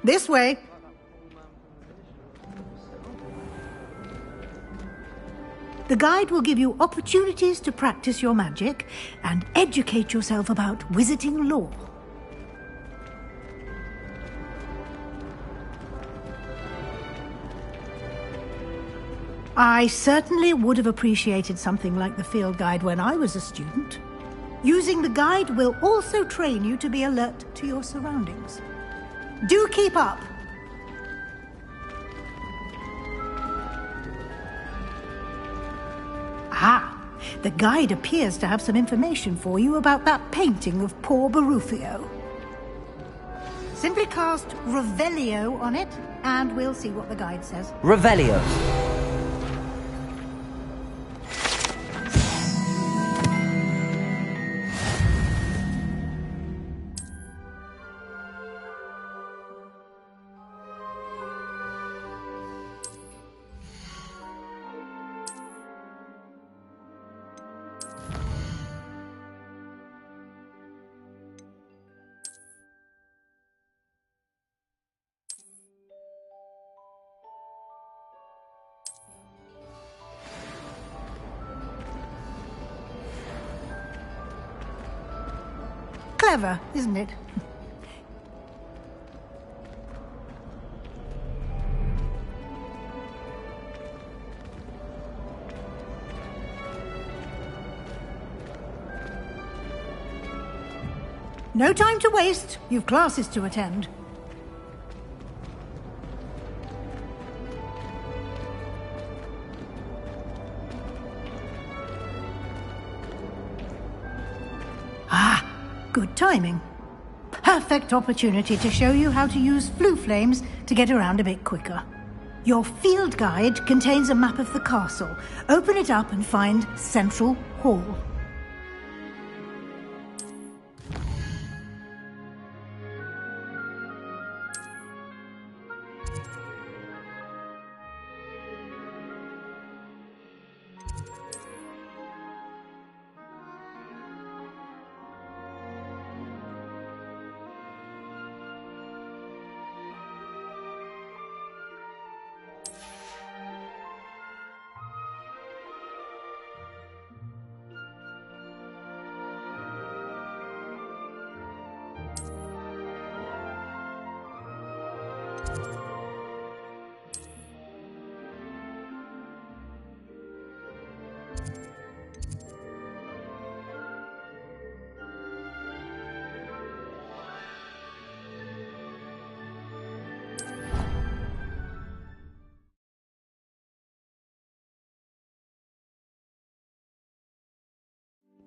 This way. The guide will give you opportunities to practice your magic and educate yourself about wizarding lore. I certainly would have appreciated something like the field guide when I was a student. Using the guide will also train you to be alert to your surroundings. Do keep up! Ah, the guide appears to have some information for you about that painting of poor Barufio. Simply cast Revelio on it, and we'll see what the guide says. Revelio. Clever, isn't it? No time to waste. You've classes to attend. Good timing. Perfect opportunity to show you how to use flue flames to get around a bit quicker. Your field guide contains a map of the castle. Open it up and find Central Hall.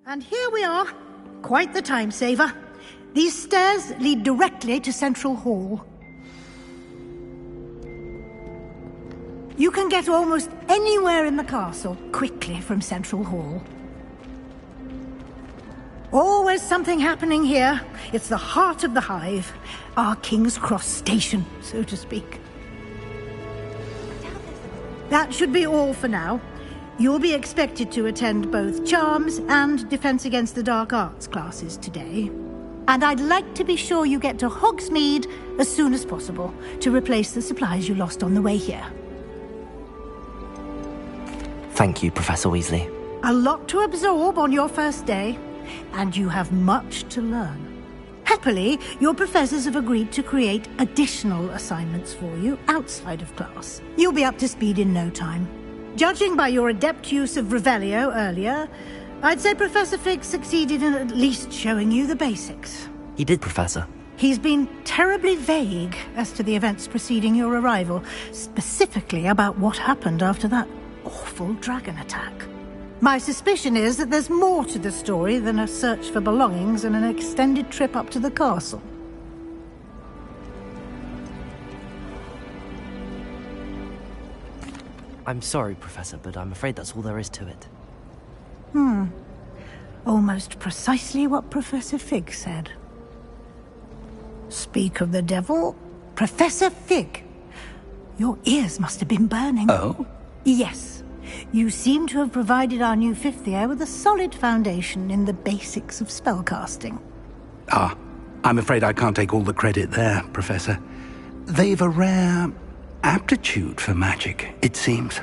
And here we are. Quite the time saver. These stairs lead directly to Central Hall. You can get almost anywhere in the castle quickly from Central Hall. Always something happening here. It's the heart of the Hive. Our King's Cross station, so to speak. That should be all for now. You'll be expected to attend both Charms and Defense Against the Dark Arts classes today. And I'd like to be sure you get to Hogsmeade as soon as possible to replace the supplies you lost on the way here. Thank you, Professor Weasley. A lot to absorb on your first day, and you have much to learn. Happily, your professors have agreed to create additional assignments for you outside of class. You'll be up to speed in no time. Judging by your adept use of Revelio earlier, I'd say Professor Fig succeeded in at least showing you the basics. He did, Professor. He's been terribly vague as to the events preceding your arrival, specifically about what happened after that awful dragon attack. My suspicion is that there's more to the story than a search for belongings and an extended trip up to the castle. I'm sorry, Professor, but I'm afraid that's all there is to it. Almost precisely what Professor Fig said. Speak of the devil, Professor Fig. Your ears must have been burning. Oh? Yes. You seem to have provided our new fifth year with a solid foundation in the basics of spellcasting. I'm afraid I can't take all the credit there, Professor. they've a rare aptitude for magic, it seems.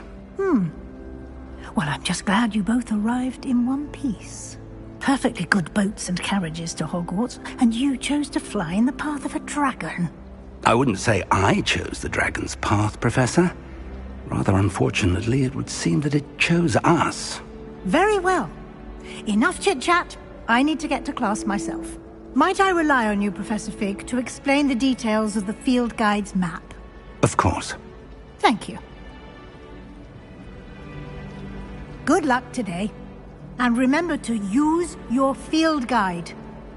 Well, I'm just glad you both arrived in one piece. Perfectly good boats and carriages to Hogwarts, and you chose to fly in the path of a dragon. I wouldn't say I chose the dragon's path, Professor. Rather unfortunately, it would seem that it chose us. Very well. Enough chit-chat. I need to get to class myself. Might I rely on you, Professor Fig, to explain the details of the field guide's map? Of course. Thank you. Good luck today. And remember to use your field guide.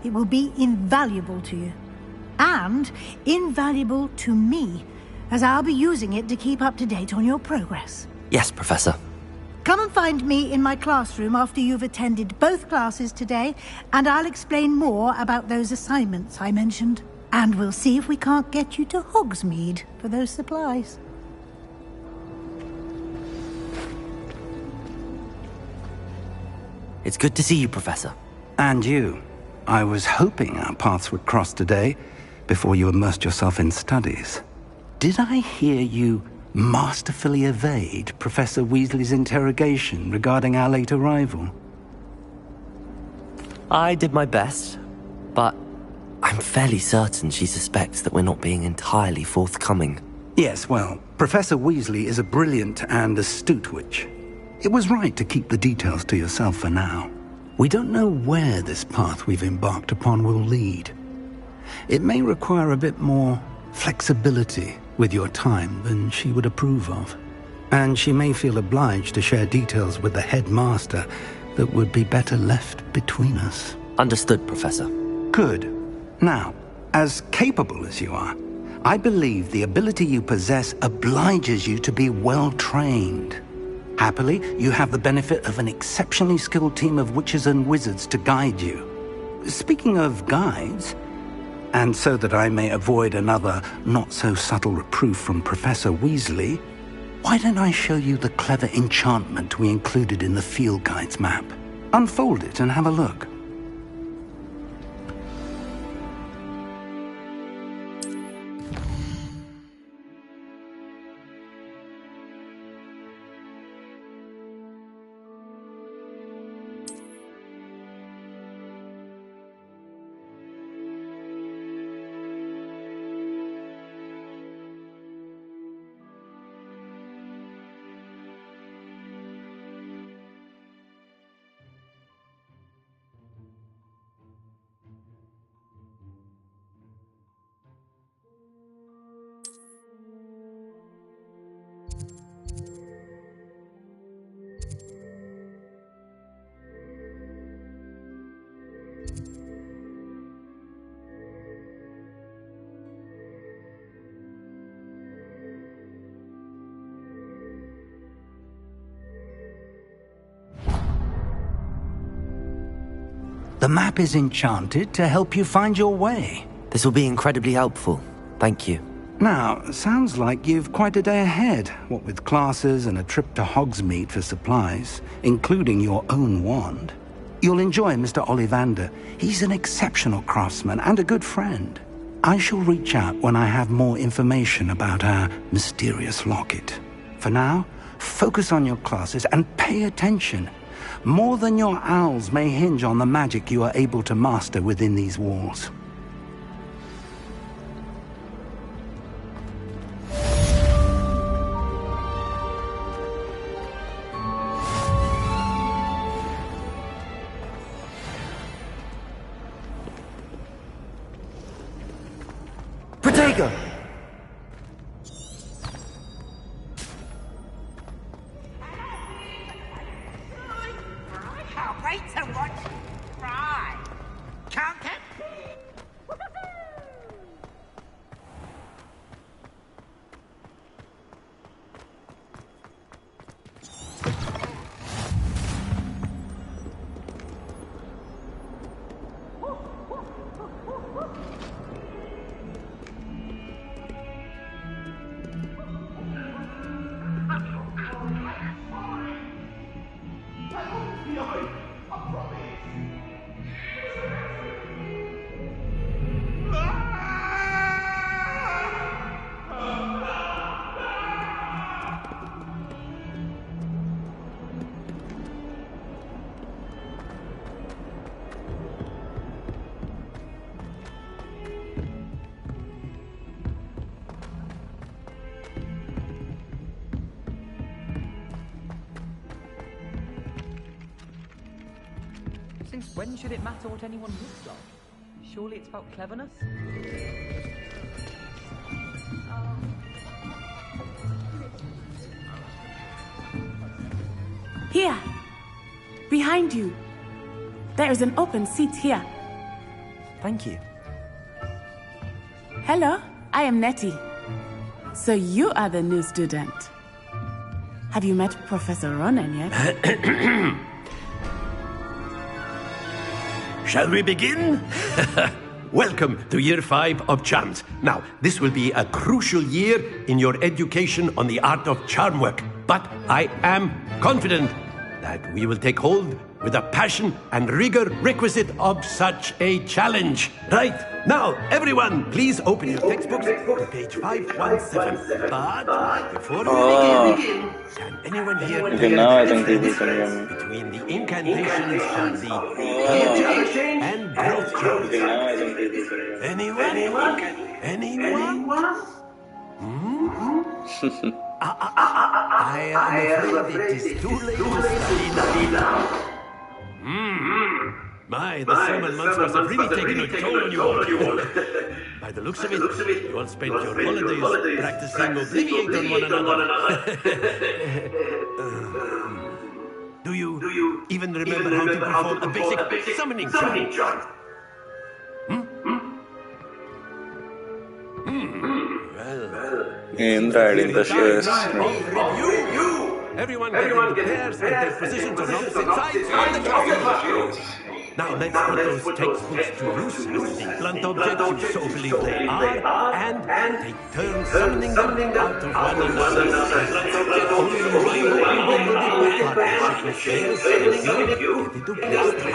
It will be invaluable to you. And invaluable to me, as I'll be using it to keep up to date on your progress. Yes, Professor. Come and find me in my classroom after you've attended both classes today, and I'll explain more about those assignments I mentioned. And we'll see if we can't get you to Hogsmeade for those supplies. It's good to see you, Professor. And you. I was hoping our paths would cross today, before you immersed yourself in studies. Did I hear you masterfully evade Professor Weasley's interrogation regarding our late arrival? I did my best, but I'm fairly certain she suspects that we're not being entirely forthcoming. Yes, well, Professor Weasley is a brilliant and astute witch. It was right to keep the details to yourself for now. We don't know where this path we've embarked upon will lead. It may require a bit more flexibility with your time than she would approve of. And she may feel obliged to share details with the headmaster that would be better left between us. Understood, Professor. Good. Now, as capable as you are, I believe the ability you possess obliges you to be well-trained. Happily, you have the benefit of an exceptionally skilled team of witches and wizards to guide you. Speaking of guides, and so that I may avoid another not-so-subtle reproof from Professor Weasley, why don't I show you the clever enchantment we included in the field guide's map? Unfold it and have a look. The map is enchanted to help you find your way. This will be incredibly helpful. Thank you. Now, sounds like you've quite a day ahead, what with classes and a trip to Hogsmeade for supplies, including your own wand. You'll enjoy Mr. Ollivander. He's an exceptional craftsman and a good friend. I shall reach out when I have more information about our mysterious locket. For now, focus on your classes and pay attention. More than your owls may hinge on the magic you are able to master within these walls. Protego! Since when should it matter what anyone looks like? Surely it's about cleverness? Here! Behind you! There is an open seat here. Thank you. Hello, I am Nettie. So you are the new student. Have you met Professor Ronan yet? Shall we begin? Welcome to Year 5 of Charms. Now, this will be a crucial year in your education on the art of charm work. But I am confident that we will take hold with the passion and rigor requisite of such a challenge. Right, now, everyone, please open your textbooks to page 517. But before we begin, can anyone here Okay, now I think this is gonna be between the incantations and the color change and growth charms? Anyone? I am afraid it is too late to study now. The summer months must have really taken a toll on you all. By the looks of it, you all spent your holidays practicing Obliviate on one another. Do you even remember how to perform a basic summoning charm? Indra adding the shares. Everyone get into pairs and take positions on opposite sides of the classroom. Now let's put those textbooks to use as the blunt objects you so believe they are, and take turns summoning them out of one another. Only you partnership with players and you ready to play.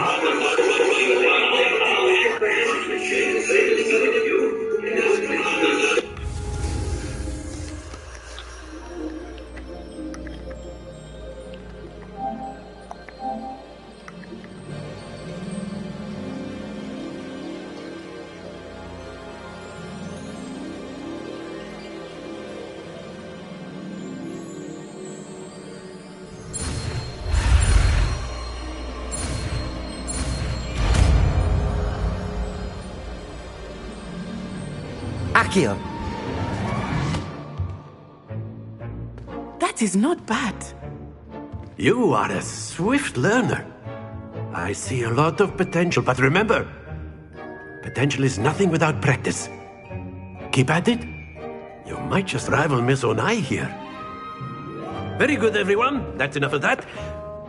Accio! That is not bad. You are a swift learner. I see a lot of potential, but remember, potential is nothing without practice. Keep at it. You might just rival Miss Onai here. Very good, everyone. That's enough of that.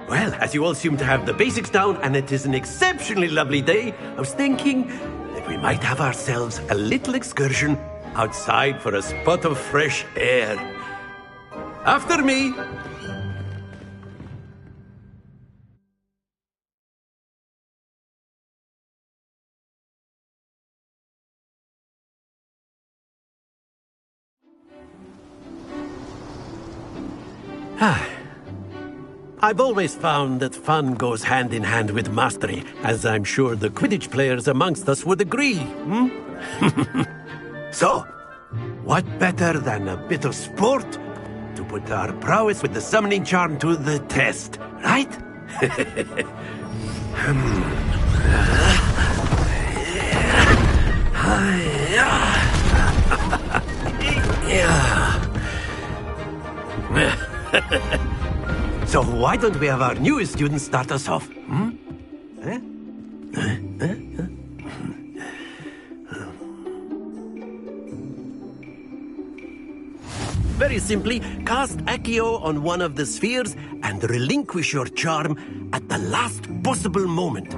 Well, as you all seem to have the basics down, and it is an exceptionally lovely day, I was thinking that we might have ourselves a little excursion outside for a spot of fresh air. After me! I've always found that fun goes hand in hand with mastery, as I'm sure the Quidditch players amongst us would agree. So, what better than a bit of sport to put our prowess with the summoning charm to the test, right? So why don't we have our newest student start us off? Very simply, cast Accio on one of the spheres and relinquish your charm at the last possible moment.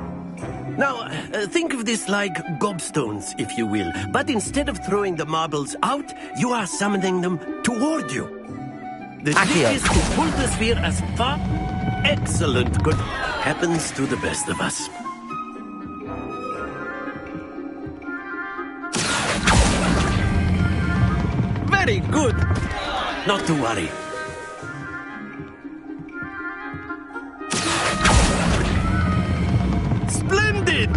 Now, think of this like gobstones, if you will, but instead of throwing the marbles out, you are summoning them toward you. The trick is to pull the sphere as far... Excellent. Good. Happens to the best of us. Very good. Not to worry. Splendid!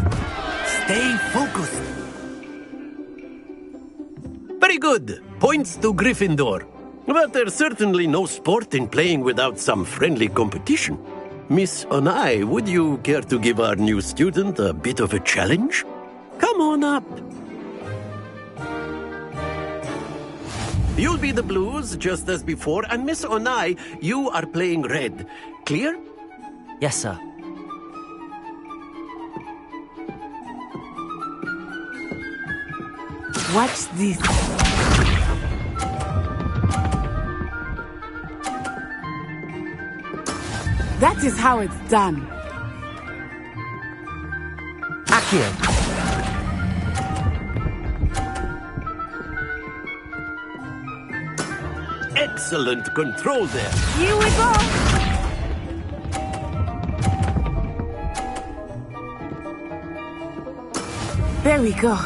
Stay focused. Very good. Points to Gryffindor. But there's certainly no sport in playing without some friendly competition. Miss Onai, would you care to give our new student a bit of a challenge? Come on up. You'll be the blues, just as before, and Miss Onai, you are playing red. Clear? Yes, sir. Watch this. That is how it's done. Accio. Excellent control there. Here we go. There we go.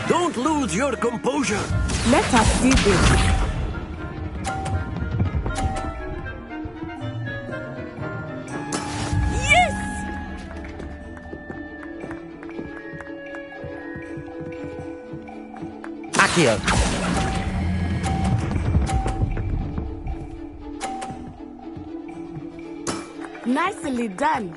Don't lose your composure. Let us see this. Accio. Nicely done.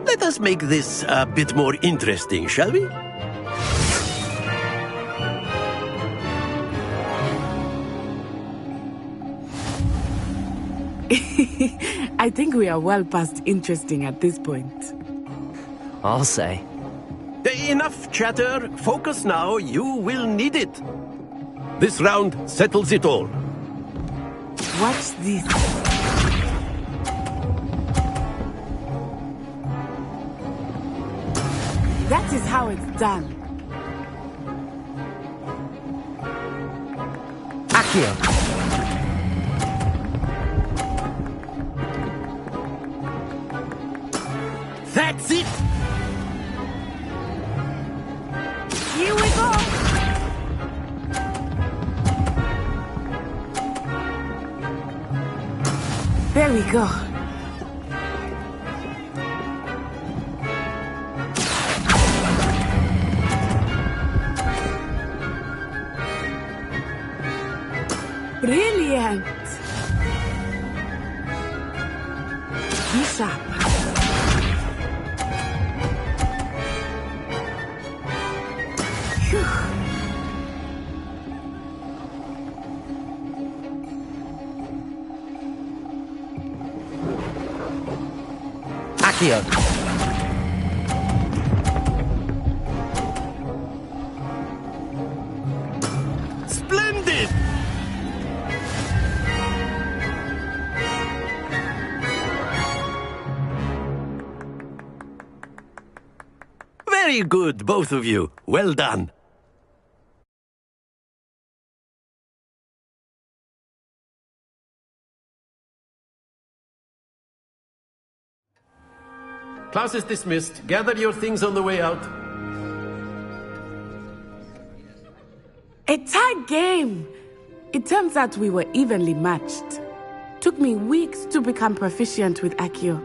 Let us make this a bit more interesting, shall we? I think we are well past interesting at this point. I'll say. Enough chatter. Focus now. You will need it. This round settles it all. Watch this. That is how it's done. Accio. That's it! Here we go! There we go. Brilliant! Be sharp. Accio. Splendid! Very good, both of you. Well done. Class is dismissed. Gather your things on the way out. A tight game! It turns out we were evenly matched. Took me weeks to become proficient with Accio.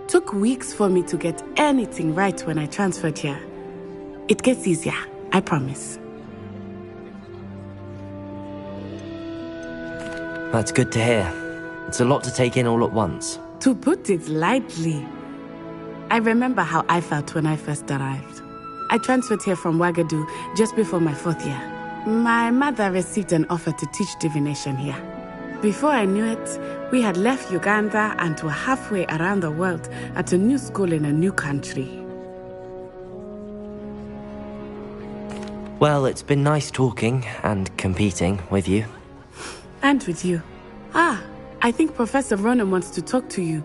Took weeks for me to get anything right when I transferred here. It gets easier, I promise. That's good to hear. It's a lot to take in all at once. To put it lightly, I remember how I felt when I first arrived. I transferred here from Ouagadougou just before my 4th year. My mother received an offer to teach divination here. Before I knew it, we had left Uganda and were halfway around the world at a new school in a new country. Well, it's been nice talking and competing with you. And with you. I think Professor Ronan wants to talk to you.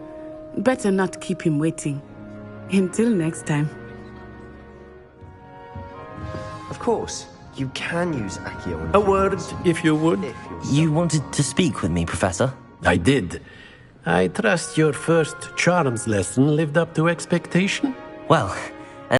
Better not keep him waiting. Until next time. Of course, you can use Accio. A word, if you would. You wanted to speak with me, Professor? I did. I trust your first charms lesson lived up to expectation? Well,